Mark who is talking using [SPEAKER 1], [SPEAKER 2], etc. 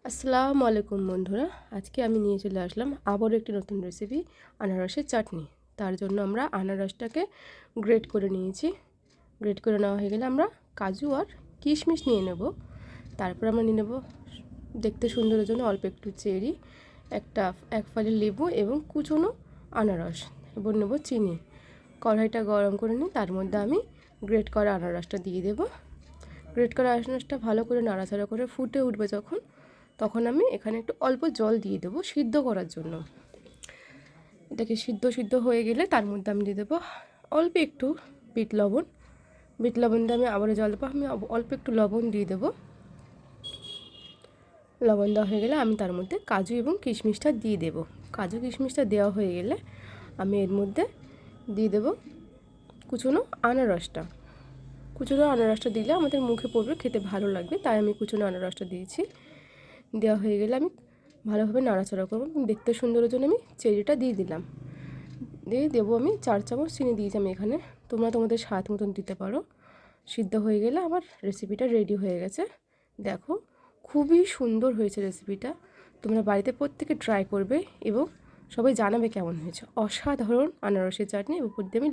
[SPEAKER 1] আসসালামু আলাইকুম বন্ধুরা, আজকে আমি নিয়ে চলে আসলাম আবারও একটি নতুন রেসিপি, আনারসের চাটনি। তার জন্য আমরা আনারসটাকে গ্রেট করে নিয়েছি। গ্রেট করে নেওয়া হয়ে গেলে আমরা কাজু আর কিশমিশ নিয়ে নেব। তারপর আমরা নিয়ে নেব দেখতে সুন্দরের জন্য অল্প একটু চেরি, এক ফালি লেবু এবং কুচনো আনারস, এবং নেব চিনি। কড়াইটা গরম করে নিই, তার মধ্যে আমি গ্রেট করা আনারসটা দিয়ে দেব। গ্রেট করা আনারসটা ভালো করে নাড়াচাড়া করে ফুটে উঠবে তখন আমি এখানে একটু অল্প জল দিয়ে দেবো সিদ্ধ করার জন্য। এটাকে সিদ্ধ হয়ে গেলে তার মধ্যে আমি দিয়ে দেবো অল্প একটু বিট লবণ। বিট লবণ দিয়ে আমি আবারও জল দেবো। আমি অল্প একটু লবণ দিয়ে দেবো। লবণ দেওয়া হয়ে গেলে আমি তার মধ্যে কাজু এবং কিশমিশটা দিয়ে দেবো। কাজু কিশমিশটা দেওয়া হয়ে গেলে আমি এর মধ্যে দিয়ে দেবো কুচনো আনারসটা। কুচনো আনারসটা দিলে আমাদের মুখে পড়বে, খেতে ভালো লাগবে, তাই আমি কুচনো আনারসটা দিয়েছি। দেওয়া হয়ে গেলে আমি ভালোভাবে নাড়াচাড়া করবো। দেখতে সুন্দরের জন্য আমি চেরিটা দিয়ে দিলাম। দিয়ে দেবো আমি 4 চামচ চিনি দিয়েছি আমি এখানে। তোমরা তোমাদের স্বাদ মতন দিতে পারো। সিদ্ধ হয়ে গেলে আমার রেসিপিটা রেডি হয়ে গেছে। দেখো, খুবই সুন্দর হয়েছে রেসিপিটা। তোমরা বাড়িতে প্রত্যেকে ট্রাই করবে এবং সবাই জানাবে কেমন হয়েছে। অসাধারণ আনারসের চাটনি। উপর দিয়ে আমি